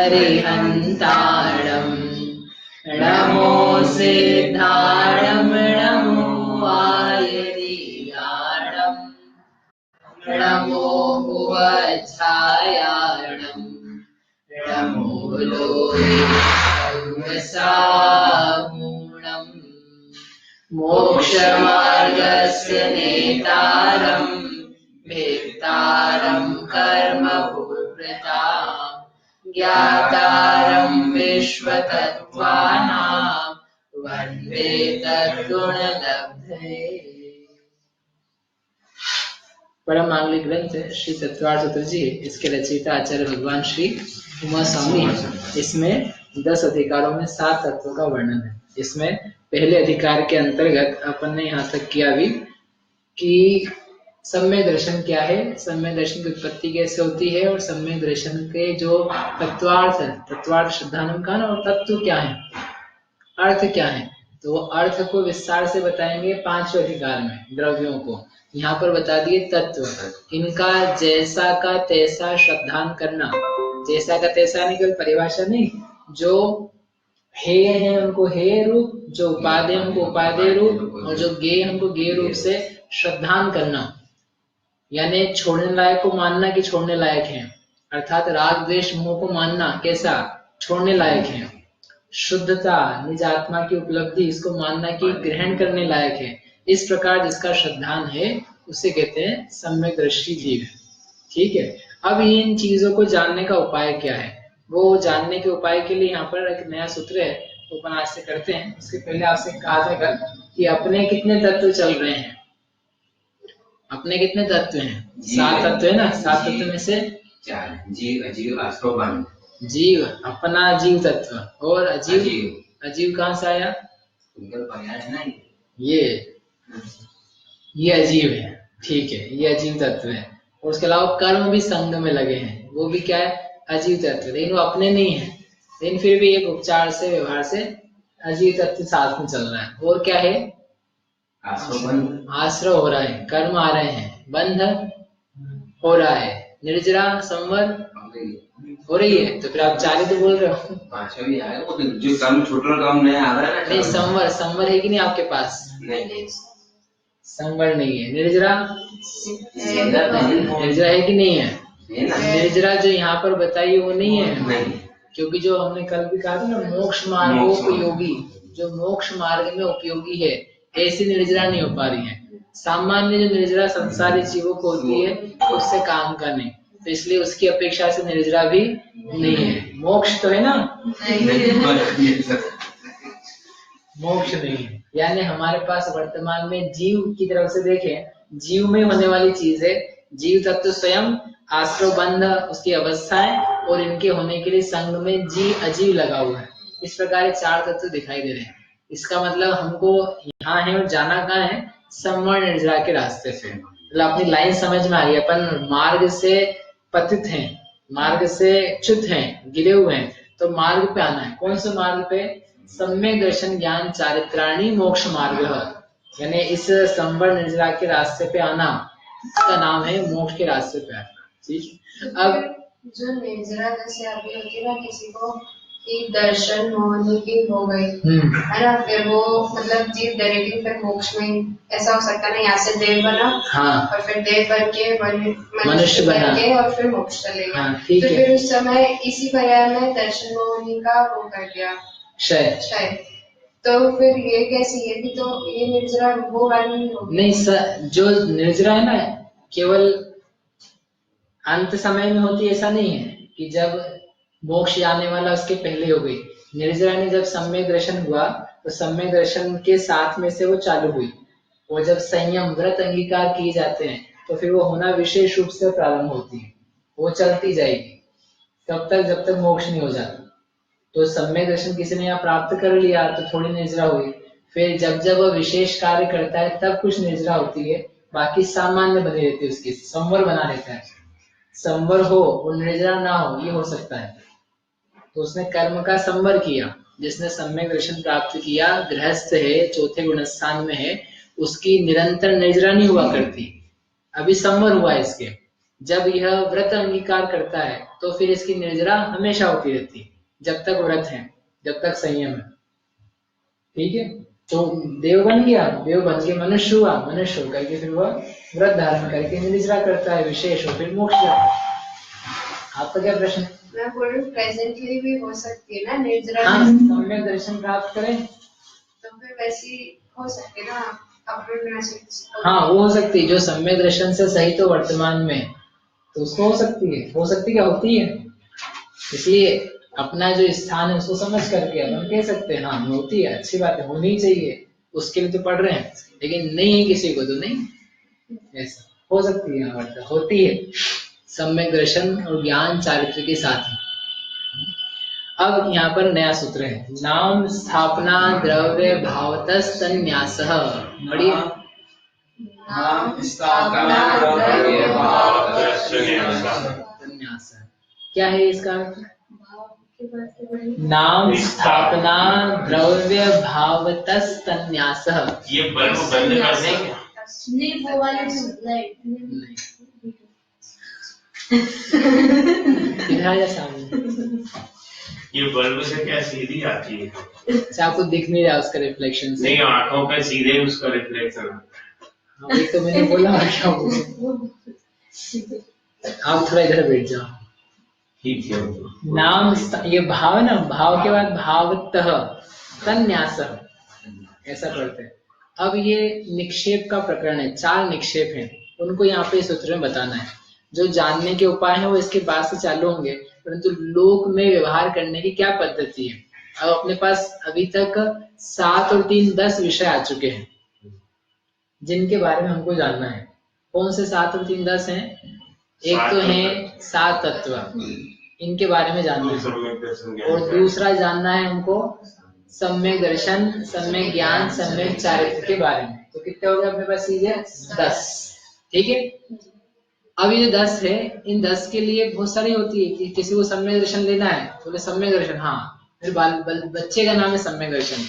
अरिहन्ताणं नमो सिद्धाणं नमो वायरीयाणं नमो भुवच्छायाणं नमो लोहितसामूणम् मोक्षमार्गस्य नेतारं भेक्तारं कर्मभूभृतां ज्ञातारं विश्वतत्त्वानां वन्दे तद्गुणलब्धये। परम मांगलिक ग्रंथ श्री तत्वार्थ सूत्र जी, इसके रचयिता आचार्य भगवान श्री उमा स्वामी। इसमें 10 अधिकारों में 7 तत्वों का वर्णन है। इसमें पहले अधिकार के अंतर्गत अपन ने यहाँ तक किया भी कि सम्यक दर्शन क्या है, सम्यक दर्शन की उत्पत्ति कैसे होती है और सम्यक दर्शन के जो तत्वार्थ है, तत्वार्थ श्रद्धानम का ना, और तत्व क्या है, अर्थ क्या है, तो वो अर्थ को विस्तार से बताएंगे 5वें अधिकार में। द्रव्यों को यहाँ पर बता दिए तत्व, इनका जैसा का तैसा श्रद्धान करना। जैसा का तैसा नहीं, केवल परिभाषा नहीं, जो हेय है उनको हेय रूप, जो उपादेय उनको उपादेय रूप, और जो गेय हमको गेय रूप से श्रद्धान करना, यानी छोड़ने लायक को मानना कि छोड़ने लायक है, अर्थात राग द्वेष मोह को मानना कैसा, छोड़ने लायक है। शुद्धता, निज आत्मा की उपलब्धि, इसको मानना कि ग्रहण करने लायक है। इस प्रकार जिसका श्रद्धान है उसे कहते हैं सम्यक दृष्टि जीव। ठीक है, अब इन चीजों को जानने का उपाय क्या है, वो जानने के उपाय के लिए यहाँ पर एक नया सूत्र है, वो अपन आज से करते हैं। उसके पहले आपसे कहा था कल कि अपने कितने तत्व चल रहे हैं, अपने कितने तत्व हैं, 7 तत्व है ना। 7 तत्व में से 4, जीव, अजीव, आश्रव, बंध। जीव अपना जीव तत्व, और अजीव, अजीव कहाँ से आया, ये अजीव है। ठीक है, ये अजीव तत्व है। और उसके अलावा कर्म भी संग में लगे हैं, वो भी क्या है, अजीव तत्व, लेकिन वो अपने नहीं है, लेकिन फिर भी एक उपचार से, व्यवहार से अजीव तत्व साथ में चल रहा है। और क्या है, आश्रव हो रहा है, कर्म आ रहे हैं, बंध हो रहा है, निर्जरा संवर हो रही है। तो फिर आप 4 ही तो बोल रहे हो, 5 भी आएगा, वो जो कर्म छोटा काम नया आ रहा है ना। नहीं, संवर, संवर है कि नहीं आपके पास? नहीं, संवर नहीं है। निर्जरा, निर्जरा है कि नहीं है? निर्जरा जो यहाँ पर बताइए वो नहीं है, नहीं। क्योंकि जो हमने कल भी कहा था ना, मोक्ष मार्गोपयोगी, जो मोक्ष मार्ग में उपयोगी है, ऐसी निर्जरा नहीं हो पा रही है। सामान्य जो निर्जरा संसारी जीवों को होती है उससे काम का नहीं, तो इसलिए उसकी अपेक्षा से निर्जरा भी नहीं है। मोक्ष तो है ना, मोक्ष नहीं है। यानी हमारे पास वर्तमान में जीव की तरफ से देखें, जीव में होने वाली चीज है, जीव तत्व स्वयं, आश्रव बंध उसकी अवस्थाएं, और इनके होने के लिए संग में जीव अजीव लगा हुआ है। इस प्रकार 4 तत्व दिखाई दे रहे हैं। इसका मतलब हमको यहाँ है और जाना कहाँ है, संवर्ण निर्जरा के रास्ते से। मतलब अपनी लाइन समझ में आ गई, अपन मार्ग से पतित हैं, मार्ग से च्युत हैं, गिरे हुए हैं, तो मार्ग पे आना है। कौन से मार्ग पे? सम्यक दर्शन ज्ञान चारित्राणी मोक्ष मार्ग, यानी इस संवर्ण निर्जरा के रास्ते पे आना, इसका नाम है मोक्ष के रास्ते पे आना। ठीक, अब जो निर्जरा जैसे अभी होती है ना, किसी को कि दर्शन मोहनी की हो गई है ना, फिर वो मतलब जीव डायरेक्टली फिर मोक्ष में ऐसा हो सकता नहीं, यहाँ से देव बना, हाँ, और फिर देव बन के मनुष्य बन के और फिर मोक्ष चलेगा। हाँ, तो फिर उस समय इसी पर्याय में दर्शन मोहनी का वो कर दिया क्षय, तो फिर ये कैसी, ये भी तो ये निर्जरा वो वाली नहीं सर। जो निर्जरा है ना, केवल अंत समय में होती, ऐसा नहीं है कि जब मोक्ष आने वाला उसके पहले हो गई। निर्जरा ने जब सम्यक दर्शन हुआ तो सम्यक दर्शन के साथ में से वो चालू हुई। वो जब संयम व्रत अंगीकार किए जाते हैं तो फिर वो होना विशेष रूप से प्रारंभ होती है, वो चलती जाएगी तब तक जब तक मोक्ष नहीं हो जाता। तो सम्यक दर्शन किसी ने यहाँ प्राप्त कर लिया तो थोड़ी निर्जरा हुई, फिर जब जब वह विशेष कार्य करता है तब कुछ निर्जरा होती है, बाकी सामान्य बनी रहती है, उसकी संवर बना रहता है। संवर हो और निर्जरा ना हो, ये हो सकता है। तो उसने कर्म का संवर किया। जिसने सम्यक दर्शन प्राप्त किया, गृहस्थ है, 4थे गुणस्थान में है, उसकी निरंतर निर्जरा नहीं हुआ करती, अभी संवर हुआ इसके। जब यह व्रत अंगीकार करता है तो फिर इसकी निर्जरा हमेशा होती रहती है, जब तक व्रत है, जब तक संयम है। ठीक है, तो देव बन गया, देव बन के मनुष्य हुआ, मनुष्य होकर के फिर वह व्रत धारण करके निर्जरा करता है विशेष, और फिर मोक्ष जाता है। आपका क्या प्रश्न? मैं बोल रही हूँ प्रेजेंटली भी हो सकती है ना निर्जरा। हाँ, सम्यक दर्शन प्राप्त करें तो फिर वैसी हो सकती है ना अपने। हाँ, वो हो सकती है, जो सम्यक दर्शन से सही तो वर्तमान में, तो उसको हो सकती है, हो सकती क्या होती है। इसलिए अपना जो स्थान है उसको समझ करके अपन कह सकते हैं हाँ होती है, अच्छी बात है, होनी चाहिए, उसके लिए तो पढ़ रहे हैं, लेकिन नहीं है किसी को तो नहीं, ऐसा हो सकती है, मतलब होती है सम्यक दर्शन और ज्ञान चारित्र के साथ ही। अब यहाँ पर नया सूत्र है, नाम स्थापना द्रव्य भावतः संन्यासः। बढ़िया, नाम स्थापना द्रव्य भावतः संन्यासः क्या है इसका अर्थ? नाम स्थापना द्रव्य भावतः संन्यासः। ये बल्ब बंद कर दें क्या? नहीं, वो वाली लाइट इधर आ जा सामने। ये बल्ब से क्या सीधी आती है? अच्छा, आपको दिख नहीं रहा उसका रिफ्लेक्शन से? नहीं, आंखों पे सीधे उसका रिफ्लेक्शन। हाँ, एक तो मैंने बोला और क्या बोलूं? आप थोड़ा इधर बैठ जाओ। ठीक है। नाम ये भाव ना, भाव के बाद भावतः संन्यासः ऐसा पढ़ते हैं। अब ये निक्षेप का प्रकरण है, 4 निक्षेप हैं, उनको यहाँ पे सूत्र में बताना है। जो जानने के उपाय हैं वो इसके बाद से चालू होंगे, परंतु लोक में व्यवहार करने की क्या पद्धति है। अब अपने पास अभी तक 7 और 3 10 विषय आ चुके हैं जिनके बारे में हमको जानना है। कौन से 7 और 3 10 हैं? एक तो है 7 तत्व, इनके बारे में जानना है, और दूसरा जानना है हमको सम्यक दर्शन, सम्यक ज्ञान, सम्यक चारित्र के बारे में। तो कितने हो गए अपने पास? सीधे 10। ठीक है, अब ये 10 है, इन 10 के लिए बहुत सारी होती है कि किसी को सम्यक दर्शन लेना है तो बोले सम्यक दर्शन, हाँ मेरे बच्चे का नाम है सम्यक दर्शन,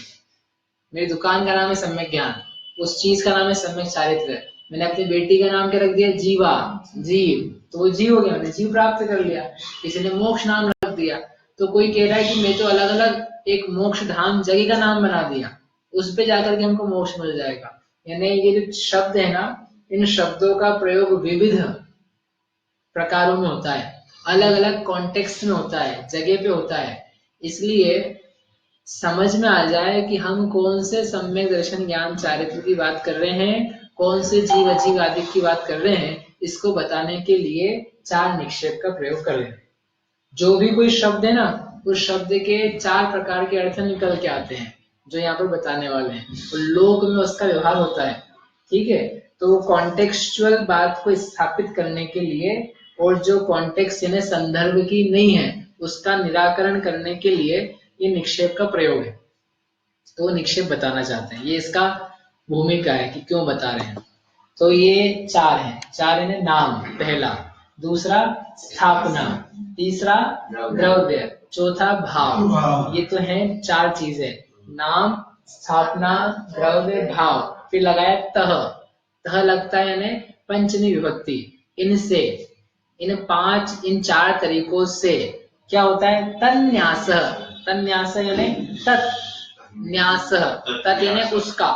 मेरी दुकान का नाम है सम्यक ज्ञान, उस चीज का नाम है सम्यक चारित्र, मैंने अपनी बेटी का नाम क्या रख दिया? जीवा, जीव, तो वो जीव हो गया, मैंने जीव प्राप्त कर लिया। किसी ने मोक्ष नाम रख दिया, तो कोई कह रहा है कि मैं तो अलग अलग एक मोक्ष धाम जगह का नाम बना दिया, उस पे जाकर के हमको मोक्ष मिल जाएगा। यानी ये जो शब्द है ना, इन शब्दों का प्रयोग विविध प्रकारों में होता है, अलग अलग कॉन्टेक्स्ट में होता है, जगह पे होता है, इसलिए समझ में आ जाए कि हम कौन से सम्यक दर्शन ज्ञान चारित्र की बात कर रहे हैं, कौन से जीव अजीव आदि की बात कर रहे हैं, इसको बताने के लिए 4 निक्षेप का प्रयोग कर रहे हैं। जो भी कोई शब्द है ना, उस शब्द के 4 प्रकार के अर्थ निकल के आते हैं जो यहाँ पर बताने वाले हैं, तो लोक में उसका व्यवहार होता है। ठीक है, तो वो कॉन्टेक्सचुअल बात को स्थापित करने के लिए, और जो कॉन्टेक्स्ट यानी संदर्भ की नहीं है उसका निराकरण करने के लिए ये निक्षेप का प्रयोग है। तो निक्षेप बताना चाहते हैं, ये इसका भूमिका है कि क्यों बता रहे हैं। तो ये 4 हैं, 4 है नाम पहला, दूसरा स्थापना, तीसरा द्रव्य, चौथा भाव। ये तो है 4 चीजें, नाम, स्थापना, द्रव्य, भाव। फिर लगाया तह, तह लगता है यानी पंचमी विभक्ति। इनसे, इन 4 तरीकों से क्या होता है? तन्यास, तन्यास यानी तत्, न्यास, तत् यानी उसका,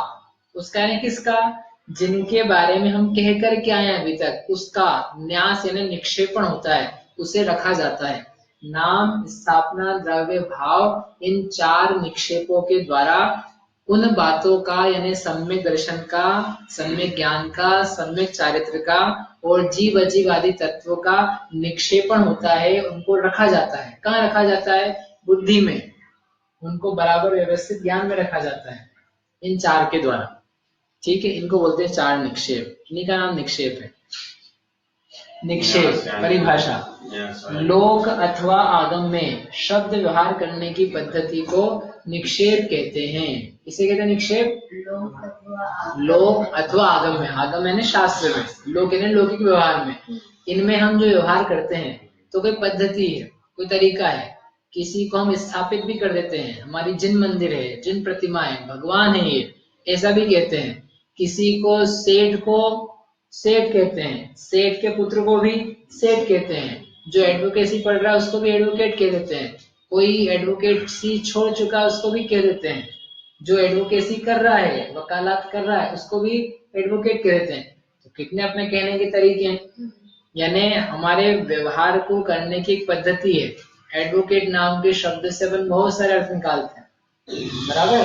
उसका यानी किसका? जिनके बारे में हम कह कर के आए अभी तक, उसका न्यास यानी निक्षेपण होता है, उसे रखा जाता है। नाम, स्थापना, द्रव्य, भाव, इन 4 निक्षेपों के द्वारा उन बातों का यानी सम्यक दर्शन का, सम्यक ज्ञान का, सम्यक चारित्र का और जीव अजीव आदि तत्वों का निक्षेपण होता है, उनको रखा जाता है। कहाँ रखा जाता है? बुद्धि में, उनको बराबर व्यवस्थित ज्ञान में रखा जाता है इन 4 के द्वारा। ठीक है, इनको बोलते हैं 4 निक्षेप, इन्हीं का नाम निक्षेप है। निक्षेप परिभाषा, लोक अथवा आगम में शब्द व्यवहार करने की पद्धति को निक्षेप कहते हैं। इसे कहते हैं निक्षेप। लोक अथवा आगम में, आगम यानी शास्त्र में, लोक यानी लौकिक व्यवहार में, इनमें हम जो व्यवहार करते हैं तो कोई पद्धति है, कोई तरीका है। किसी को हम स्थापित भी कर देते हैं, हमारी जिन मंदिर है, जिन प्रतिमा है, भगवान है ये, ऐसा भी कहते हैं। किसी को सेठ को सेठ कहते हैं, सेठ के पुत्र को भी सेठ कहते हैं, जो एडवोकेसी पढ़ रहा है उसको भी एडवोकेट कह देते हैं, कोई एडवोकेसी छोड़ चुका है उसको भी कह देते हैं, जो एडवोकेसी कर रहा है, वकालत कर रहा है, उसको भी एडवोकेट कह देते हैं। तो कितने अपने कहने के तरीके हैं, यानी हमारे व्यवहार को करने की एक पद्धति है। एडवोकेट नाम के शब्द से अपन बहुत सारे अर्थ निकालते हैं, बराबर।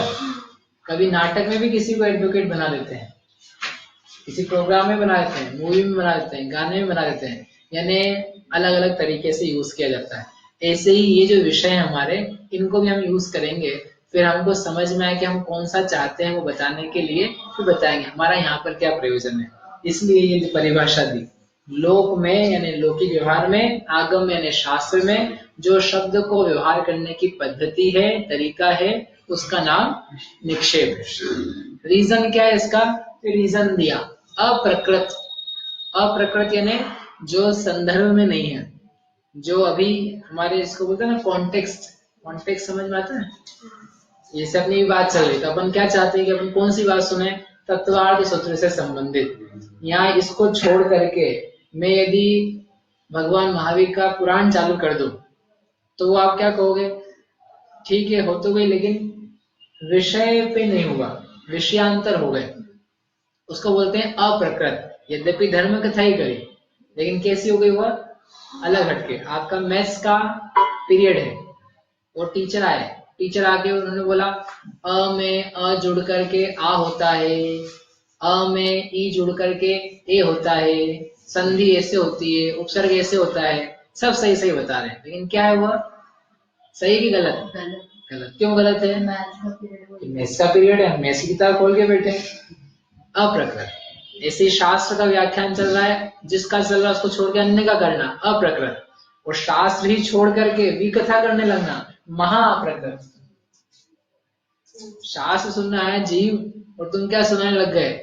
कभी नाटक में भी किसी को एडवोकेट बना देते हैं, किसी प्रोग्राम में बना देते हैं, मूवी में बना देते हैं, गाने में बना देते हैं, यानी अलग अलग तरीके से यूज किया जाता है। ऐसे ही ये जो विषय है हमारे, इनको भी हम यूज करेंगे, फिर हमको समझ में आए कि हम कौन सा चाहते हैं वो बताने के लिए फिर बताएंगे हमारा यहाँ पर क्या प्रयोजन है। इसलिए ये जो परिभाषा दी, लोक में यानी लौकिक व्यवहार में, आगम यानी शास्त्र में जो शब्द को व्यवहार करने की पद्धति है, तरीका है, उसका नाम निक्षेप है। रीजन क्या है इसका? रीजन दिया अप्रकृत। अप्रकृत यानी जो संदर्भ में नहीं है, जो अभी हमारे इसको बोलते हैं ना कॉन्टेक्स्ट। कॉन्टेक्स्ट समझ में आता है? जैसे अपनी बात चल रही तो अपन क्या चाहते हैं कि अपन कौन सी बात सुने? तत्वार्थ सूत्र से संबंधित। यहाँ इसको छोड़ करके मैं यदि भगवान महावीर का पुराण चालू कर दूं तो वो आप क्या कहोगे? ठीक है, हो तो गई, लेकिन विषय पे नहीं हुआ, विषयांतर हो गए, उसको बोलते हैं अप्रकृत। यद्यपि धर्म कथा ही करी, लेकिन कैसी हो गई? वह अलग हटके। आपका मैथ्स का पीरियड है और टीचर आए, टीचर आके उन्होंने बोला अ में अ जुड़ करके आ होता है, अ में ई जुड़ करके ए होता है, संधि ऐसे होती है, उपसर्ग ऐसे होता है, सब सही सही बता रहे हैं, लेकिन क्या है वह सही कि गलत? गलत। क्यों गलत है? मैथ्स का पीरियड है, मैथ्स की किताब खोल के बैठे। अप्रकृत। ऐसे शास्त्र का व्याख्यान चल रहा है, जिसका चल रहा है उसको छोड़ के अन्य का करना, अप्रकृत। और शास्त्र ही छोड़ करके विकथा करने लगना, महाअप्रकृत। शास्त्र सुनना है जीव, और तुम क्या सुनाने लग गए?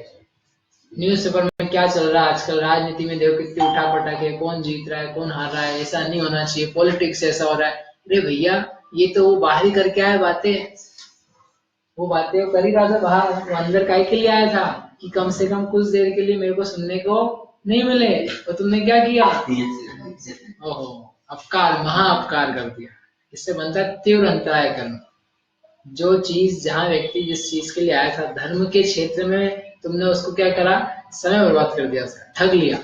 न्यूज़पेपर में क्या चल रहा है आजकल, राजनीति में देखो कितनी उठापटक है, कौन जीत रहा है, कौन हार रहा है, ऐसा नहीं होना चाहिए, पॉलिटिक्स ऐसा हो रहा है। अरे भैया, ये तो वो बाहर ही करके आया बातें, वो बातें कर ही रहा था बाहर, वो अंदर काय के लिए आया था कि कम से कम कुछ देर के लिए मेरे को सुनने को नहीं मिले, तो तुमने क्या किया? ओहो, अपकार, महाअपकार कर दिया। इससे बनता है तीव्र अंतराय कर्म। जो चीज, जहां व्यक्ति जिस चीज के लिए आया था, धर्म के क्षेत्र में तुमने उसको क्या करा? समय बर्बाद कर दिया, उसका ठग लिया।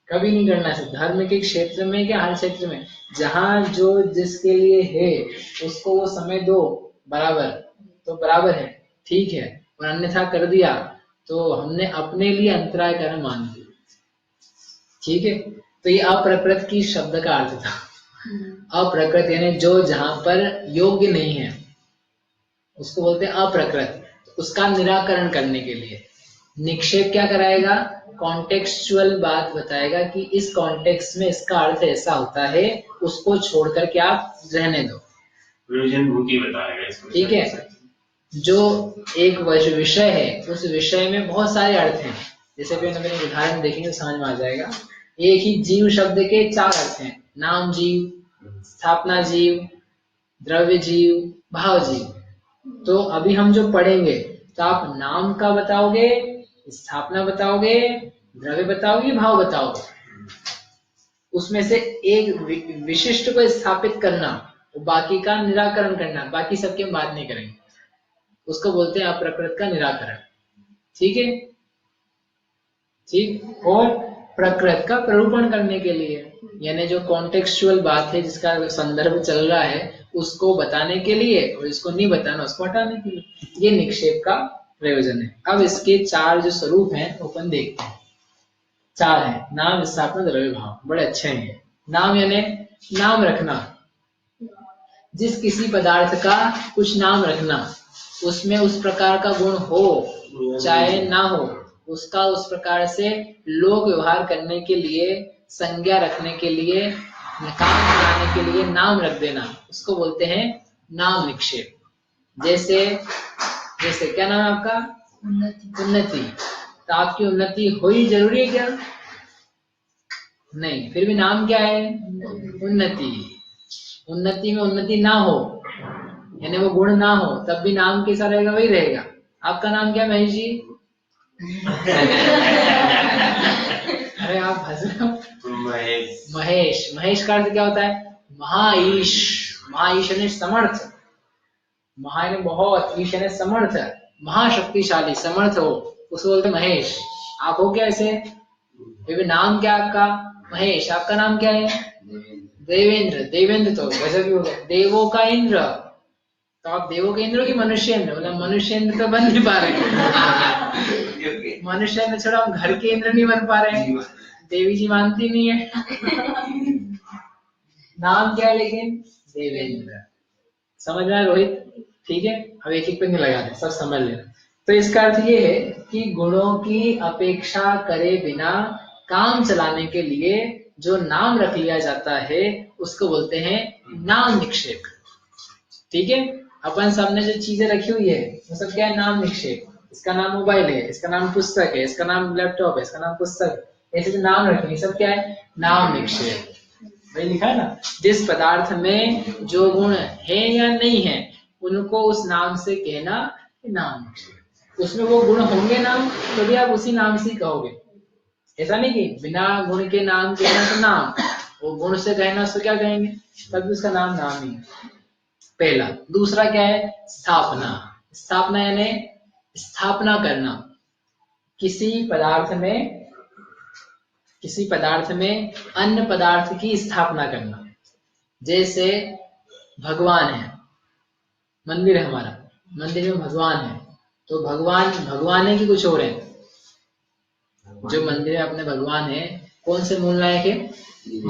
कभी नहीं करना चाहिए। धर्म के क्षेत्र में क्या, हर क्षेत्र में जहां जो जिसके लिए है उसको वो समय दो, बराबर तो बराबर है, ठीक है, और अन्यथा कर दिया तो हमने अपने लिए अंतराय कर्म मान लिया। ठीक है, तो ये अप्रकृत की शब्द का अर्थ था। अप्रकृत यानी जो जहां पर योग्य नहीं है उसको बोलते हैं अप्रकृत। उसका निराकरण करने के लिए निक्षेप क्या कराएगा? कॉन्टेक्सचुअल बात बताएगा कि इस कॉन्टेक्स्ट में इसका अर्थ ऐसा होता है, उसको छोड़कर के आप रहने दो। विभूति बताएगा इसमें। ठीक है, जो एक विषय है उस विषय में बहुत सारे अर्थ हैं। जैसे कि मैंने उदाहरण देखेंगे समझ में आ जाएगा। एक ही जीव शब्द के 4 अर्थ हैं, नाम जीव, स्थापना जीव, द्रव्य जीव, भाव जीव। तो अभी हम जो पढ़ेंगे तो आप नाम का बताओगे, स्थापना बताओगे, द्रव्य बताओगे, भाव बताओगे। उसमें से एक विशिष्ट को स्थापित करना, बाकी का निराकरण करना, बाकी सबके हम बात नहीं करेंगे, उसको बोलते हैं अप्रकृत का निराकरण। ठीक है, ठीक। और प्रकृत का प्ररूपण करने के लिए, यानी जो कॉन्टेक्सचुअल बात है, जिसका संदर्भ चल रहा है, उसको बताने के लिए, और इसको नहीं बताना उसको हटाने के लिए, ये निक्षेप का प्रयोजन है। अब इसके 4 जो स्वरूप हैं अपन देखते हैं। 4 है, नाम, स्थापना, द्रव्य, भाव। बड़े अच्छे हैं। नाम यानी नाम रखना, जिस किसी पदार्थ का कुछ नाम रखना, उसमें उस प्रकार का गुण हो चाहे ना हो, उसका उस प्रकार से लोक व्यवहार करने के लिए, संज्ञा रखने के लिए, काम कराने के लिए नाम रख देना, उसको बोलते हैं नाम निक्षेप। जैसे क्या नाम है आपका? उन्नति। तो आपकी उन्नति हुई जरूरी है क्या? नहीं, फिर भी नाम क्या है? उन्नति। उन्नति में उन्नति ना हो, यानी वो गुण ना हो, तब भी नाम कैसा रहेगा? वही रहेगा। आपका नाम क्या महेश जी? अरे आप हंस रहे हो। महेश। महेश, महेश का अर्थ क्या होता है? महाईश। महाईश यानी समर्थ, महा यानी बहुत, ईश यानी समर्थ, महाशक्तिशाली, समर्थ हो, उसको बोलते महेश। आप हो क्या ऐसे? फिर नाम क्या आपका? महेश। आपका नाम क्या है? देवेंद्र। देवेंद्र तो गजब ही हो गया, देवों का इंद्र। तो आप देवों के इंद्र की मनुष्येंद्र, मतलब मनुष्येंद्र तो बन नहीं पा रहे। मनुष्येंद्र छोड़ा हम घर के इंद्र नहीं बन पा रहे हैं, देवी जी मानती नहीं है। नाम क्या है लेकिन? देवेंद्र। समझ में आया रोहित? ठीक है, अब एक एक पे नहीं लगा दे, सब समझ लेना। तो इसका अर्थ ये है कि गुणों की अपेक्षा करे बिना काम चलाने के लिए जो नाम रख लिया जाता है उसको बोलते हैं नाम निक्षेप। ठीक है, अपन सामने जो चीजें रखी हुई है वो सब क्या है? नाम निक्षेप। इसका नाम मोबाइल है, इसका नाम पुस्तक है, इसका नाम लैपटॉप है, इसका नाम पुस्तक, ऐसे जो नाम रखे सब क्या है? नाम निक्षेप। वही लिखा है ना, जिस पदार्थ में जो गुण है या नहीं है उनको उस नाम से कहना नाम निक्षेप। उसमें वो गुण होंगे नाम, तो भी आप उसी नाम से कहोगे। ऐसा नहीं कि बिना गुण के नाम कहना तो नाम, वो गुण से कहना उसको क्या कहेंगे? तब उसका नाम नाम ही है। पहला। दूसरा क्या है? स्थापना। स्थापना यानी स्थापना करना, किसी पदार्थ में अन्य पदार्थ की स्थापना करना। जैसे भगवान है, मंदिर है हमारा, मंदिर में भगवान है, तो भगवान है कि कुछ और है? जो मंदिर में अपने भगवान है, कौन से मूल नायक है?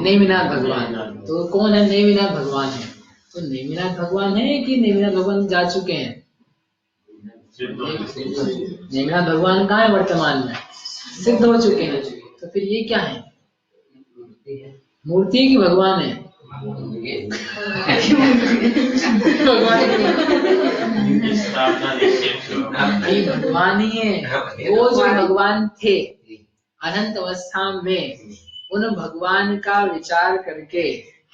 नेमिनाथ भगवान। तो कौन है? नेमिनाथ भगवान है। तो नेमिनाथ भगवान है कि नेमिनाथ भगवान जा चुके हैं? नेमिनाथ भगवान कहाँ है वर्तमान में? सिद्ध हो चुके हैं। तो फिर ये क्या है? मूर्ति की भगवान है? भगवान ही है। वो जो भगवान थे अनंत अवस्था में, उन भगवान का विचार करके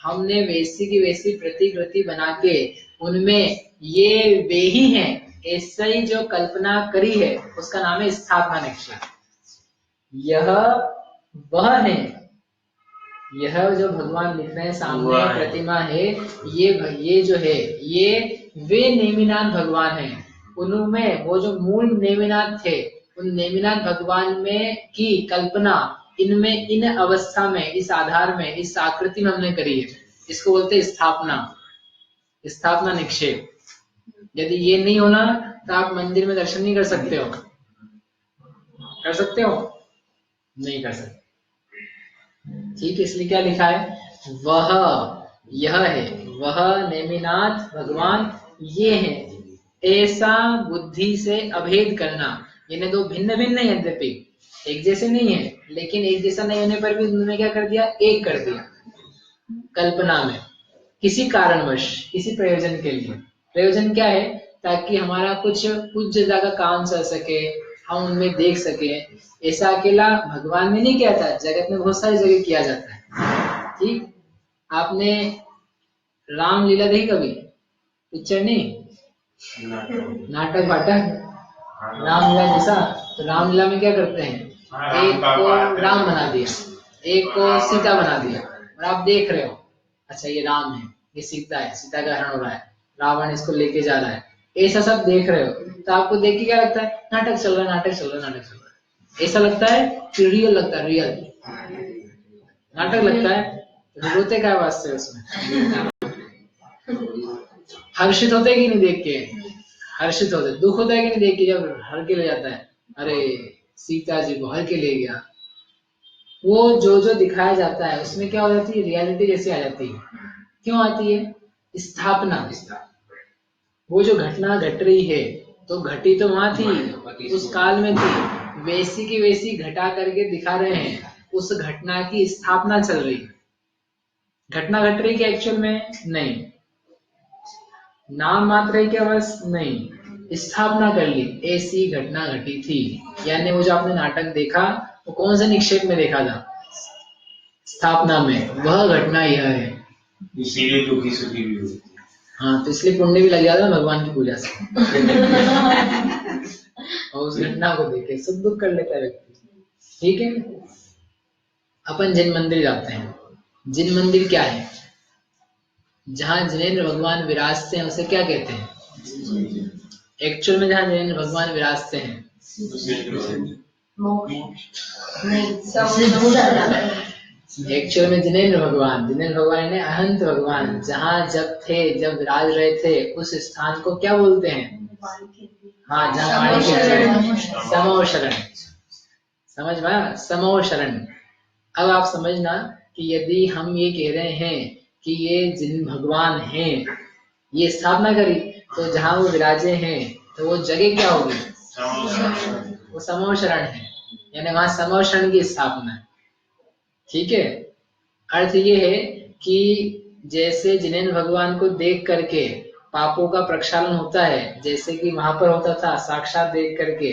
हमने वैसी की वैसी प्रतिकृति बना के उनमें ये वे ही हैं ऐसा ही जो कल्पना करी है, उसका नाम है स्थापना निक्षेप। यह वह है, यह जो भगवान लिख रहे हैं सामने प्रतिमा है, ये जो है ये वे नेमिनाथ भगवान हैं। उनमें वो जो मूल नेमिनाथ थे, उन नेमिनाथ भगवान में की कल्पना इनमें, इन अवस्था में, इस आधार में, इस आकृति में हमने करी है। इसको बोलते हैं स्थापना, स्थापना निक्षेप। यदि ये नहीं होना तो आप मंदिर में दर्शन नहीं कर सकते हो। कर सकते हो? नहीं कर सकते। ठीक है, इसलिए क्या लिखा है? वह, यह है, वह नेमिनाथ भगवान ये है, ऐसा बुद्धि से अभेद करना। यानी दो भिन्न भिन्न है, यद्यपि एक जैसे नहीं है, लेकिन एक जैसा नहीं होने पर भी उन्होंने क्या कर दिया? एक कर दिया कल्पना में, किसी कारणवश, किसी प्रयोजन के लिए। प्रयोजन क्या है? ताकि हमारा कुछ जगह का काम चल सके, हम उनमें देख सके। ऐसा अकेला भगवान में नहीं किया था, जगत में बहुत सारी जगह किया जाता है। ठीक, आपने रामलीला देखी कभी? पिक्चर नहीं, नाटक वाटक, रामलीला जैसा। तो रामलीला में क्या करते हैं? एक को राम बना दिया, एक को सीता बना दिया, और आप देख रहे हो अच्छा ये राम है, ये सीता है, सीता का हरण हो रहा है, रावण इसको लेके जा रहा है, ऐसा सब देख रहे हो। तो आपको देख के क्या लगता है? नाटक चल रहा है, नाटक चल रहा है, नाटक चल रहा है। ऐसा लगता है कि रियल लगता है, रियल नाटक लगता है। तो रोते क्या वास्ते उसमें? हर्षित होते कि नहीं देख के? हर्षित होते। दुख होता है कि नहीं देख के जब हर के ले जाता है? अरे सीता जी को हर के ले गया। वो जो दिखाया जाता है उसमें क्या हो जाती है? रियलिटी जैसी आ जाती है। क्यों आती है? स्थापना। वो जो घटना घट रही है, तो घटी तो वहां थी, उस काल में थी, वैसी की वैसी घटा करके दिखा रहे हैं। उस घटना की स्थापना चल रही है। घटना घट रही क्या एक्चुअल में? नहीं। नाम मात्र है क्या? बस नहीं, स्थापना कर ली, ऐसी घटना घटी थी। यानी वो जो आपने नाटक देखा वो कौन से निक्षेप में देखा था? स्थापना में। वह घटना यह है, इसीलिए दुखी सुखी भी हुई। हाँ, तो इसलिए पुण्य भी लग जाता है भगवान की पूजा से। और उस घटना को देखे सब दुख कर लेता है व्यक्ति। ठीक है, अपन जिन मंदिर जाते हैं, जिन मंदिर क्या है? जहाँ जिनेंद्र भगवान विराजते हैं उसे क्या कहते हैं? एक्चुअल में जहाँ जिनेंद्र भगवान विराजते हैं, एक्चुअल में जिनेंद्र भगवान ने अहंत भगवान जहाँ जब विराज रहे थे उस स्थान को क्या बोलते हैं? हाँ, जहाँ वाणी के समो शरण, समझ में, समो शरण। अब आप समझना कि यदि हम ये कह रहे हैं कि ये जिन भगवान हैं, ये स्थापना करी, तो जहाँ वो विराजे हैं तो वो जगह क्या होगी? वो समो शरण है, यानी वहां समो शरण की स्थापना है। ठीक है, अर्थ ये है कि जैसे जिनेंद्र भगवान को देख करके पापों का प्रक्षालन होता है, जैसे कि वहां पर होता था साक्षात देख करके,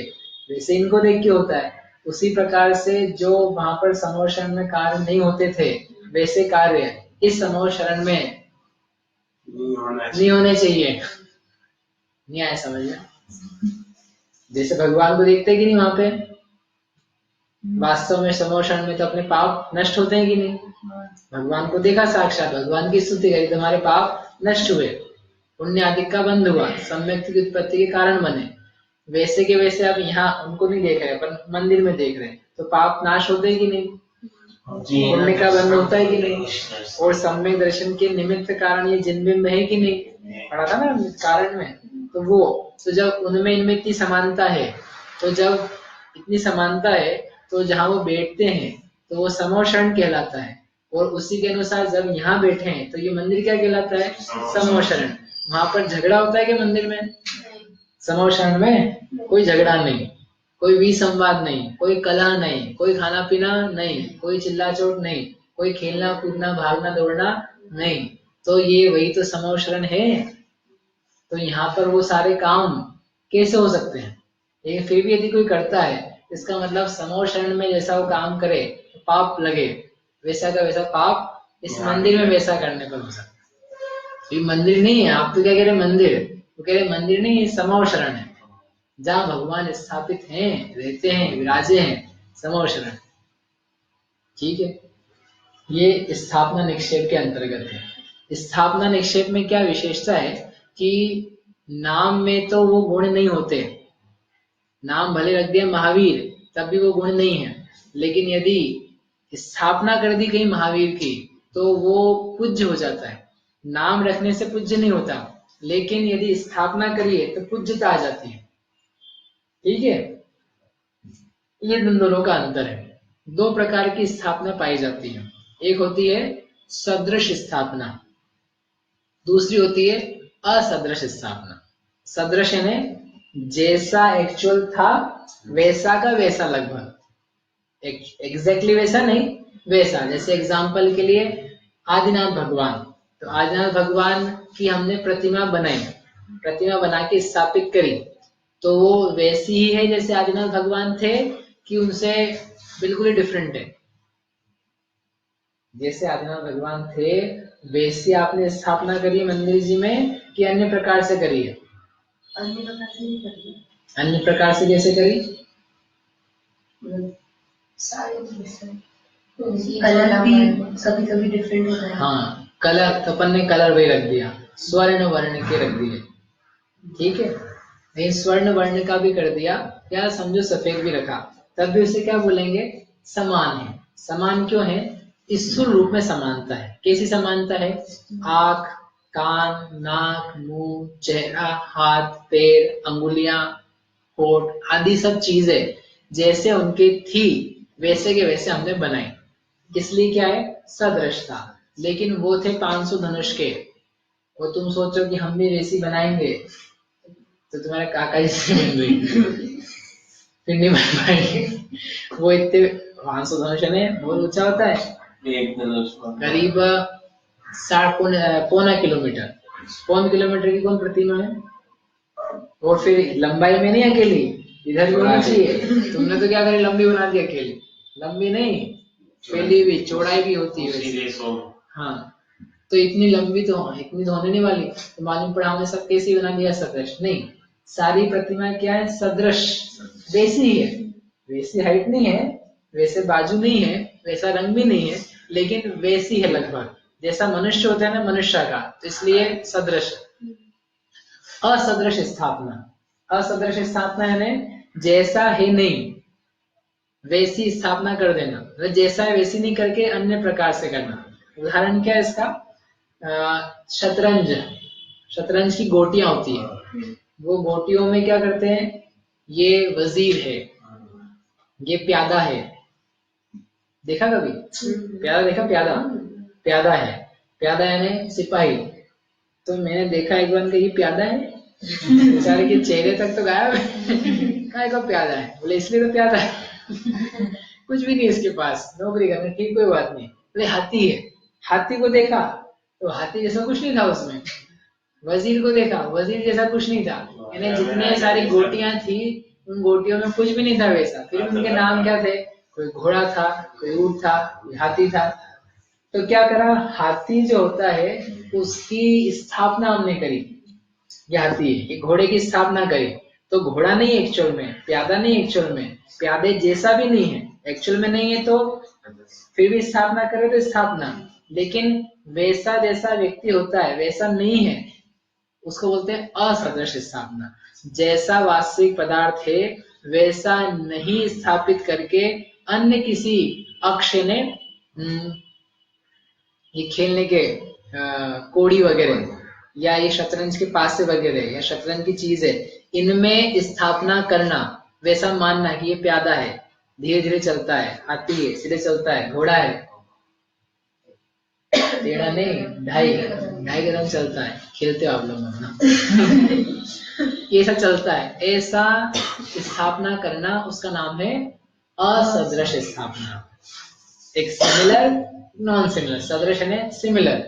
वैसे इनको देख के होता है। उसी प्रकार से जो वहां पर समो शरण में कार्य नहीं होते थे, वैसे कार्य इस समो शरण में नहीं होने चाहिए। नहीं आया समझ में? जैसे भगवान को देखते कि नहीं वहां पे, वास्तव में समो शरण में तो अपने पाप नष्ट होते हैं कि नहीं? भगवान को देखा साक्षात, भगवान की स्तुति करी, तुम्हारे पाप नष्ट हुए, पुण्य आदि का बंध हुआ, सम्यक की उत्पत्ति के कारण बने। वैसे के वैसे अब यहाँ उनको नहीं देख रहे, पर मंदिर में देख रहे हैं, तो पाप नाश होते हैं कि नहीं? पुण्य का बंध होता है कि नहीं? और सम्यक दर्शन के निमित्त कारण ये जिनबिंब है कि नहीं? पढ़ा था ना कारण में। तो वो तो जब उनमें इनमें इतनी समानता है, तो जब इतनी समानता है तो जहाँ वो बैठते हैं तो वो समो शरण कहलाता है। और उसी के अनुसार जब यहाँ बैठे हैं तो ये मंदिर क्या कहलाता है? समो शरण। वहां पर झगड़ा होता है कि मंदिर में? समो शरण में कोई झगड़ा नहीं, कोई विसंवाद नहीं, कोई कलह नहीं, कोई खाना पीना नहीं, कोई चिल्ला चोट नहीं, कोई खेलना कूदना भागना दौड़ना नहीं। तो ये वही तो समो शरण है। तो यहाँ पर वो सारे काम कैसे हो सकते हैं? लेकिन फिर भी यदि कोई करता है, इसका मतलब समो शरण में जैसा वो काम करे पाप लगे, वैसा का वैसा पाप इस मंदिर में वैसा करने पर हो सकता है। ये मंदिर नहीं है, आप तो क्या कह रहे मंदिर, तो कह रहे मंदिर नहीं, ये समो शरण है, जहाँ भगवान स्थापित हैं, रहते हैं, विराजे हैं, समो शरण। ठीक है, ये स्थापना निक्षेप के अंतर्गत है। स्थापना निक्षेप में क्या विशेषता है कि नाम में तो वो गुण नहीं होते, नाम भले रख दिया महावीर तब भी वो गुण नहीं है, लेकिन यदि स्थापना कर दी कहीं महावीर की तो वो पूज्य हो जाता है। नाम रखने से पूज्य नहीं होता, लेकिन यदि स्थापना करिए तो पूज्यता आ जाती है। ठीक है, ये दोनों का अंतर है। दो प्रकार की स्थापना पाई जाती है, एक होती है सदृश स्थापना, दूसरी होती है असदृश स्थापना। सदृश यानी जैसा एक्चुअल था वैसा का वैसा, लगभग एग्जैक्टली वैसा नहीं, वैसा। जैसे एग्जाम्पल के लिए आदिनाथ भगवान, तो आदिनाथ भगवान की हमने प्रतिमा बनाई, प्रतिमा बना के स्थापित करी, तो वो वैसी ही है जैसे आदिनाथ भगवान थे कि उनसे बिल्कुल ही डिफरेंट है? जैसे आदिनाथ भगवान थे वैसी आपने स्थापना करी मंदिर जी में कि अन्य प्रकार से करी है? अन्य प्रकार से नहीं करी। अन्य प्रकार से कैसे करी? कलर भी कभी कभी डिफरेंट होता है। हाँ, कलर तो अपन ने कलर वही रख दिया, स्वर्ण वर्ण के रख दिए। ठीक है, नहीं स्वर्ण वर्ण का भी कर दिया, या समझो सफेद भी रखा, तब भी उसे क्या बोलेंगे? समान है। समान क्यों है? स्थूल रूप में समानता है। कैसी समानता है? आंख, कान, नाक, मुंह, चेहरा, हाथ, पैर, अंगुलियां, होठ आदि सब चीजें जैसे उनके थी वैसे के वैसे हमने बनाई। इसलिए क्या है? सदृश था। लेकिन वो थे 500 धनुष के, वो तुम सोचो कि हम भी वैसी बनाएंगे तो तुम्हारे काका जी से मिल गई फिर नहीं बन पाएंगे। वो इतने 500 धनुष में बहुत ऊंचा होता है, करीब 60 पौना किलोमीटर, पौन किलोमीटर की कौन प्रतिमा है? और फिर लंबाई में नहीं अकेली, इधर भी होनी चाहिए। तुमने तो क्या करी, लंबी बना दी अकेली, लंबी नहीं, फैली भी, चौड़ाई भी होती है। हाँ, तो इतनी लंबी तो इतनी तो होने नहीं वाली, तो मालूम पड़ा हमने सब कैसी बना दिया? सदृश। नहीं, सारी प्रतिमा क्या है? सदृश, वैसी ही है, वैसी हाइट नहीं है, वैसे बाजू नहीं है, वैसा रंग भी नहीं है, लेकिन वैसी है लगभग, जैसा मनुष्य होता है ना मनुष्य का, तो इसलिए सदृश। असदृश स्थापना, असदृश स्थापना यानी जैसा है नहीं वैसी स्थापना कर देना, मतलब जैसा है वैसी नहीं करके अन्य प्रकार से करना। उदाहरण क्या है इसका? शतरंज, शतरंज की गोटियां होती है, वो गोटियों में क्या करते हैं, ये वजीर है, ये प्यादा है, देखा कभी प्यादा? देखा प्यादा? प्यादा है, प्यादा यानी सिपाही। तो मैंने देखा एक बार ये प्यादा है, बेचारे के चेहरे तक तो गायब है, काय का प्यादा है? बोले इसलिए तो प्यादा है, कुछ भी नहीं इसके पास, नौकरी करने, ठीक कोई बात नहीं। बोले हाथी है, हाथी को देखा तो हाथी जैसा कुछ नहीं था उसमें। वजीर को देखा, वजीर जैसा कुछ नहीं था, यानी जितने सारी गोटियां थी उन गोटियों में कुछ भी नहीं था वैसा। फिर उनके नाम क्या थे? कोई घोड़ा था, कोई ऊंट था, कोई हाथी था। तो क्या करा, हाथी जो होता है उसकी स्थापना हमने करी, ये हाथी है, ये घोड़े की स्थापना करी। तो घोड़ा नहीं एक्चुअल में, प्यादा नहीं एक्चुअल में, प्यादे जैसा भी नहीं है, एक्चुअल में नहीं है, तो फिर भी स्थापना करे तो स्थापना, लेकिन वैसा जैसा व्यक्ति होता है वैसा नहीं है, उसको बोलते हैं असदृश स्थापना। जैसा वास्तविक पदार्थ है वैसा नहीं स्थापित करके अन्य किसी अक्ष ने, ये खेलने के कोड़ी वगैरह या ये शतरंज के पासे वगैरह या शतरंज की चीज है, इनमें स्थापना करना, वैसा मानना कि ये प्यादा है, धीरे धीरे चलता है, हाथी है, सीधे चलता है, घोड़ा है, टेढ़ा नहीं, ढाई कदम चलता है, खेलते हो आप लोग अपना ये सब चलता है, ऐसा स्थापना करना उसका नाम है असदृश स्थापना। एक सिमिलर, नॉन सिमिलर, सदृश है सिमिलर,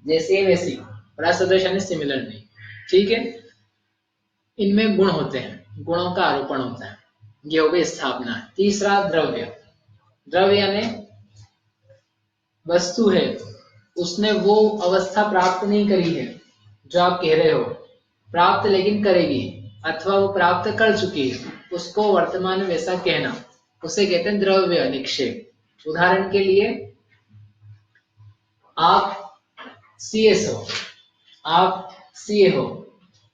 जैसे वैसी, और असदृश है सिमिलर नहीं, ठीक है। इनमें गुण होते हैं, गुणों का आरोपण होता है, ये हो गई स्थापना। तीसरा द्रव्य, द्रव्य यानी वस्तु है, उसने वो अवस्था प्राप्त नहीं करी है जो आप कह रहे हो, प्राप्त लेकिन करेगी, अथवा वो प्राप्त कर चुकी है, उसको वर्तमान में वैसा कहना, उसे कहते हैं द्रव्य निक्षेप। उदाहरण के लिए आप CS हो, आप CA हो,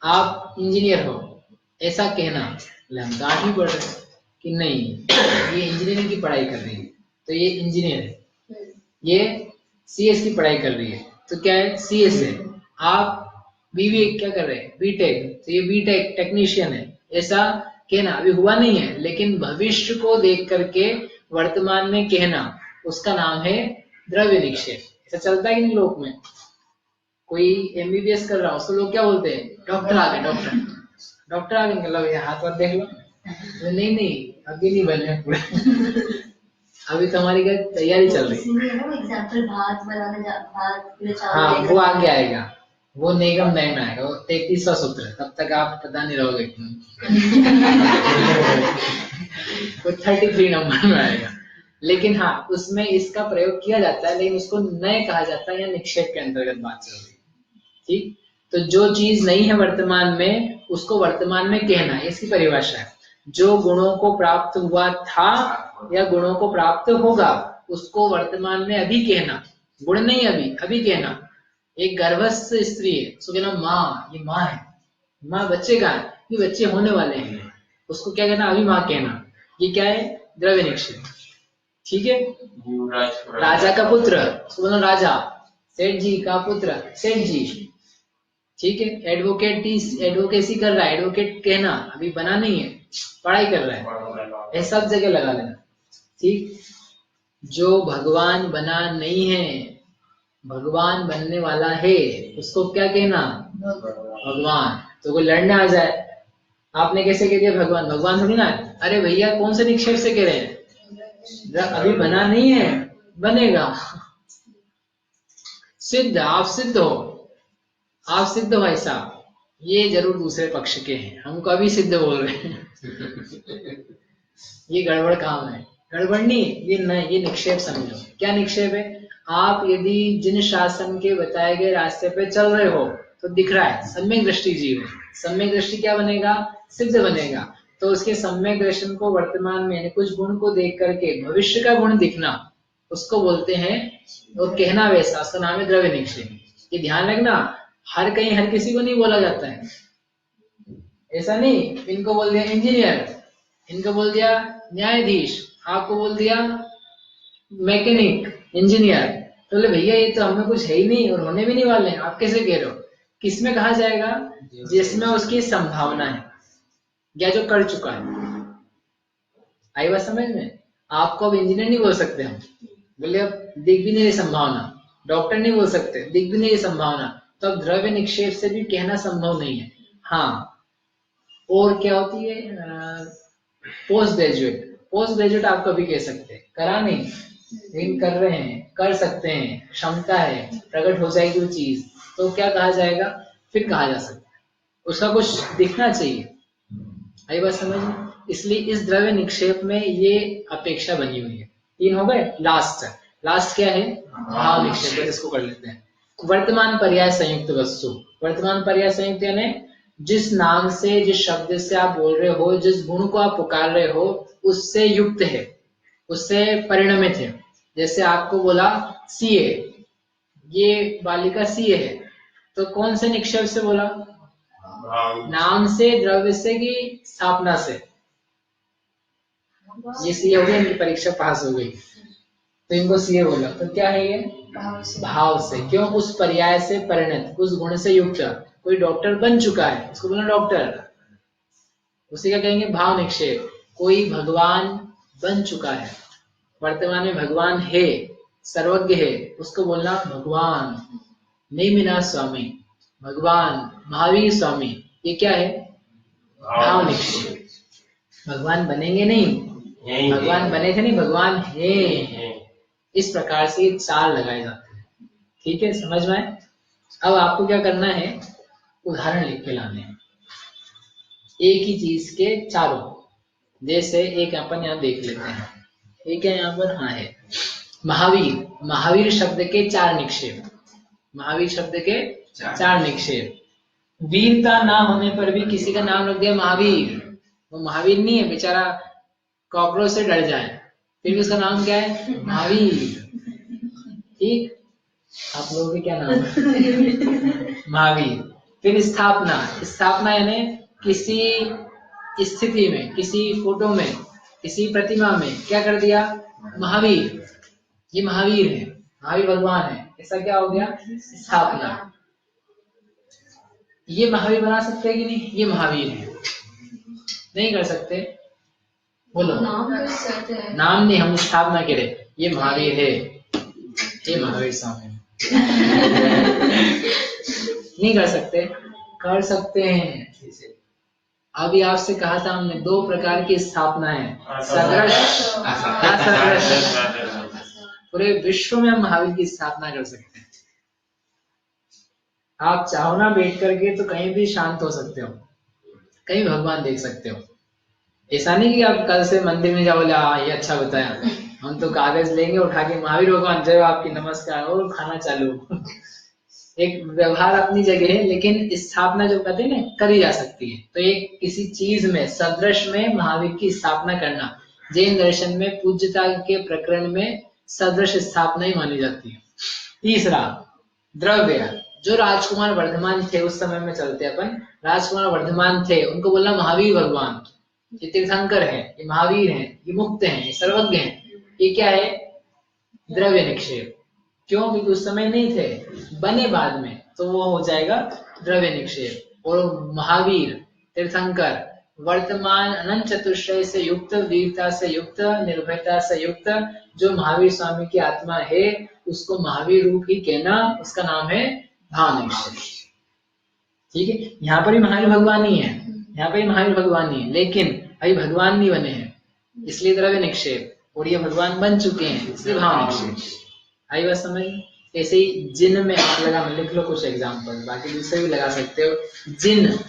आप इंजीनियर हो, ऐसा कहना, हम तो 8वीं पढ़ रहे कि नहीं ये इंजीनियरिंग की पढ़ाई कर रही है तो ये इंजीनियर है, ये CS की पढ़ाई कर रही है तो क्या है, CS है। आप BBA क्या कर रहे हैं, BTech, तो ये BTech टेक्नीशियन है, ऐसा कहना। अभी हुआ नहीं है लेकिन भविष्य को देख करके वर्तमान में कहना, उसका नाम है द्रव्य निक्षेप। ऐसा चलता है कि नहीं लोक में? कोई MBBS कर रहा हो उसको लोग क्या बोलते हैं, डॉक्टर आ गए, डॉक्टर आ गए, लो ये हाथ वाथ देख लो, नहीं अभी नहीं बन रहे पूरे अभी तुम्हारी क्या तैयारी चल रही है। एग्जांपल भात बनाने, भात, हाँ वो आगे आएगा, वो निगम नए में आएगा, वो 33वां सूत्र, तब तक आप पता नहीं रहोगे वो 33 नंबर में आएगा। लेकिन हाँ उसमें इसका प्रयोग किया जाता है, लेकिन उसको नए कहा जाता है या निक्षेप के अंतर्गत बात चल रही है, ठीक। तो जो चीज नहीं है वर्तमान में उसको वर्तमान में कहना, इसकी परिभाषा है। जो गुणों को प्राप्त हुआ था या गुणों को प्राप्त होगा उसको वर्तमान में अभी कहना, गुण नहीं अभी कहना। एक गर्भस्थ स्त्री है, उसको कहना माँ, ये माँ है, माँ बच्चे का है, ये बच्चे होने वाले हैं, उसको क्या कहना, अभी माँ कहना। ये क्या है, द्रव्य निक्षेप, ठीक है। राजा का पुत्र, उसको बोलना राजा, सेठ जी का पुत्र सेठ जी, ठीक है। एडवोकेसी कर रहा है, एडवोकेट कहना, अभी बना नहीं है, पढ़ाई कर रहा है, ये सब जगह लगा लेना, ठीक। जो भगवान बना नहीं है, भगवान बनने वाला है, उसको क्या कहना, भगवान। तो कोई लड़ने आ जाए, आपने कैसे कह दिया भगवान, भगवान थोड़ी ना है। अरे भैया कौन से निक्षेप से कह रहे हैं, अभी बना नहीं है, बनेगा। सिद्ध, आप सिद्ध हो, आप सिद्ध भाई साहब, ये जरूर दूसरे पक्ष के हैं, हमको अभी सिद्ध बोल रहे हैं ये गड़बड़ काम है, गड़बड़ नहीं, ये निक्षेप समझो। क्या निक्षेप है, आप यदि जिन शासन के बताए गए रास्ते पे चल रहे हो तो दिख रहा है, सम्यक दृष्टि जीव है, सम्यक दृष्टि क्या बनेगा, सिद्ध बनेगा। तो उसके सम्यक दर्शन को वर्तमान में कुछ गुण को देख करके भविष्य का गुण दिखना, उसको बोलते हैं, वो कहना वैसा, उसका नाम है द्रव्य निक्षेप। ये ध्यान रखना, हर कहीं हर किसी को नहीं बोला जाता है, ऐसा नहीं। इनको बोल दिया इंजीनियर, इनको बोल दिया न्यायाधीश, आपको बोल दिया मैकेनिक, इंजीनियर, तो बोले भैया ये तो हमें कुछ है ही नहीं और होने भी नहीं वाले हैं, आप कैसे कह रहे हो? किसमें कहा जाएगा? जिसमें उसकी संभावना है या जो कर चुका है। आई बात समझ में? आपको अब इंजीनियर नहीं बोल सकते हम, बोले अब दिख भी नहीं रही संभावना। डॉक्टर नहीं बोल सकते, दिख भी नहीं रही संभावना, तो अब द्रव्य निक्षेप से भी कहना संभव नहीं है। हाँ, और क्या होती है? Post graduate. पोस्ट ग्रेजुएट आप कभी कह सकते हैं, करा नहीं लेकिन कर रहे हैं, कर सकते हैं, क्षमता है, प्रकट हो जाएगी वो चीज, तो क्या कहा जाएगा? फिर कहा जा सकता है, उसका कुछ दिखना चाहिए। आई बात समझ में? इसलिए इस द्रव्य निक्षेप में ये अपेक्षा बनी हुई है। 3 हो गए। लास्ट क्या है? भाव निक्षेप। इसको कर लेते हैं। वर्तमान पर्याय संयुक्त वस्तु। वर्तमान पर्याय संयुक्त यानी जिस नाम से, जिस शब्द से आप बोल रहे हो, जिस गुण को आप पुकार रहे हो, उससे युक्त है, उससे परिणमित है। जैसे आपको बोला सीए, ये बालिका सीए है, तो कौन से निक्षेप से बोला? नाम से, द्रव्य से कि स्थापना से? ये सीए हो गया, इनकी परीक्षा पास हो गई तो इनको सीए बोला, तो क्या है ये? भाव से। क्यों? उस पर्याय से परिणत, उस गुण से युक्त। कोई डॉक्टर बन चुका है, उसको बोला डॉक्टर, उसे क्या कहेंगे? भाव निक्षेप। कोई भगवान बन चुका है, वर्तमान में भगवान है, सर्वज्ञ है, उसको बोलना भगवान। नेमिनाथ स्वामी, भगवान, महावीर स्वामी, ये क्या है? भाव निक्षेप। भगवान बनेंगे नहीं, भगवान बने थे नहीं, भगवान है। इस प्रकार से 4 लगाए जाते हैं। ठीक है, समझ में आए? अब आपको क्या करना है? उदाहरण लिख के लाने हैं एक ही चीज के चारों। जैसे एक अपन यहाँ देख लेते हैं, एक है यहाँ पर, हाँ है महावीर। महावीर शब्द के 4 निक्षेप। महावीर शब्द के 4 निक्षेप। वीरता ना होने पर भी किसी का नाम रख दिया महावीर, वो महावीर नहीं है, बेचारा कॉकरोच से डर जाए, फिर भी उसका नाम क्या है? महावीर। ठीक, आप लोगों के क्या नाम है? महावीर। फिर स्थापना। स्थापना यानी किसी स्थिति में, किसी फोटो में, किसी प्रतिमा में क्या कर दिया? महावीर। ये महावीर है, महावीर भगवान है, ऐसा क्या हो गया? स्थापना। ये महावीर बना सकते हैं कि नहीं? ये महावीर है, नहीं कर सकते? बोलो। नाम नहीं, हम स्थापना के रहे, ये महावीर है, ये महावीर स्वामी। नहीं कर सकते? कर सकते हैं। अभी आपसे कहा था हमने 2 प्रकार की स्थापना है, सदृश, असदृश। पूरे विश्व में हम महावीर की स्थापना कर सकते हैं। आप चाहो ना बैठ करके तो कहीं भी शांत हो सकते हो, कहीं भगवान देख सकते हो। ऐसा नहीं कि आप कल से मंदिर में जाओ, बोले ये अच्छा बताया, हम तो कागज लेंगे उठा के, महावीर भगवान जय आपकी, नमस्कार, और खाना चालू। एक व्यवहार अपनी जगह है, लेकिन स्थापना जो कहते हैं ना, करी जा सकती है। तो एक किसी चीज में, सदृश में महावीर की स्थापना करना, जैन दर्शन में पूज्यता के प्रकरण में सदृश स्थापना ही मानी जाती है। तीसरा, द्रव्य। जो राजकुमार वर्धमान थे, उस समय में चलते अपन, राजकुमार वर्धमान थे, उनको बोलना महावीर भगवान। ये तीर्थंकर है, ये महावीर है, ये मुक्त है, ये सर्वज्ञ है। ये क्या है? द्रव्य निक्षेप। क्यों? क्योंकि उस समय नहीं थे, बने बाद में, तो वो हो जाएगा द्रव्य निक्षेप। और महावीर, तीर्थंकर, वर्तमान अनंत चतुष्टय से युक्त, वीरता से युक्त, निर्भयता से युक्त जो महावीर स्वामी की आत्मा है, उसको महावीर रूप ही कहना, उसका नाम है भाव निक्षेप। ठीक है, यहाँ पर भी महावीर भगवान ही है, यहाँ पर भी महावीर भगवान ही है, लेकिन अभी भगवान नहीं बने हैं, इसलिए द्रव्य निक्षेप, और ये भगवान बन चुके हैं, इसलिए भाव निक्षेप। आई बात समझ? ऐसे ही जिन में आप लगा, लिख लो कुछ एग्जाम्पल, बाकी दूसरे भी लगा सकते हो। जिन,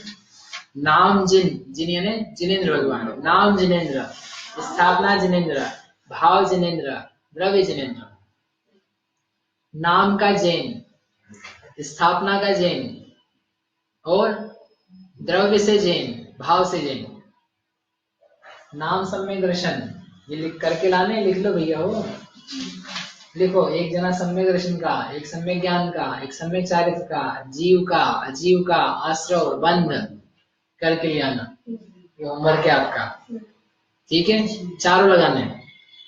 नाम जिन, जिन यानी जिनेंद्र भगवान, नाम जिनेंद्र, स्थापना जिनेंद्र, भाव जिनेंद्र, द्रव्य जिनेंद्र। नाम का जैन, स्थापना का जैन, और द्रव्य से जैन, भाव से जैन। नाम सम्यक दर्शन, ये लिख करके लाने, लिख लो भैया हो। लिखो, एक जना सम्यक दर्शन का, एक सम्यक ज्ञान का, एक सम्यक चारित्र का, जीव का, अजीव का, आश्रव, बंध करके ले आना। ये होमवर्क है आपका, ठीक है। चारों लगाने हैं,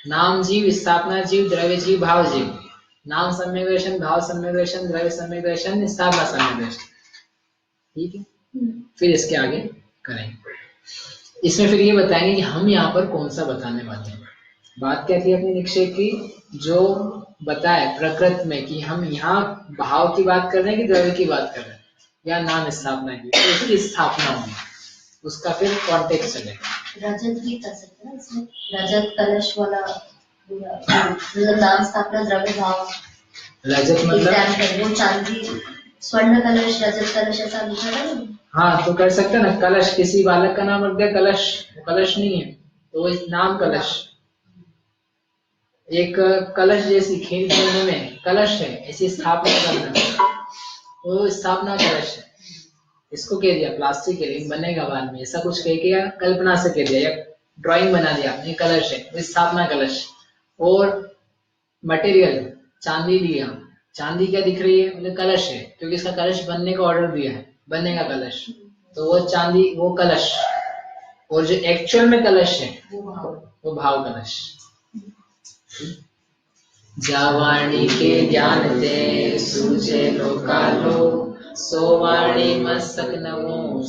नाम जीव, स्थापना जीव, द्रव्य जीव, भाव जीव। नाम सम्यक दर्शन, भाव सम्यक दर्शन, द्रव्य सम्यक दर्शन, स्थापना सम्यक दर्शन, ठीक है। फिर इसके आगे करेंगे। इसमें फिर ये बताएंगे कि हम यहाँ पर कौन सा बताने वाले हैं। बात क्या थी अपनी निक्षेप की, जो बताए प्रकृति में कि हम यहाँ भाव की बात कर रहे हैं कि द्रव्य की बात कर रहे हैं, या नाम स्थापना की, तो उसकी स्थापना होगी, उसका फिर कॉन्टेक्स्ट चलेगा। रजत भी कर सकते हैं इसमें, रजत कलश वाला, मतलब नाम स्थापना द्रव्य भाव। रजत मतलब वो चांदी, स्वर्ण कलश, रजत कलश ऐसा लिखा है ना। हाँ, तो कर सकते हैं ना। कलश, किसी बालक का नाम रख दिया कलश, वो कलश नहीं है तो वो नाम कलश। एक कलश जैसी खेल खेलने में कलश है, ऐसी स्थापना करना, वो स्थापना कलश है। इसको कह दिया प्लास्टिक के लिए बनेगा बाद में, ऐसा कुछ कह के कल्पना से कह दिया, या ड्राइंग बना दिया आपने, कलश है, वो स्थापना कलश। और मटेरियल चांदी लिया, चांदी क्या दिख रही है, मतलब कलश है, क्योंकि इसका कलश बनने का ऑर्डर दिया है, बनेगा कलश, तो वो चांदी, वो कलश। और जो एक्चुअल में कलश है वो भाव कलश। जावाणी के ज्ञान ते सूझे लोकालो, सोवाणी मस्तक नवो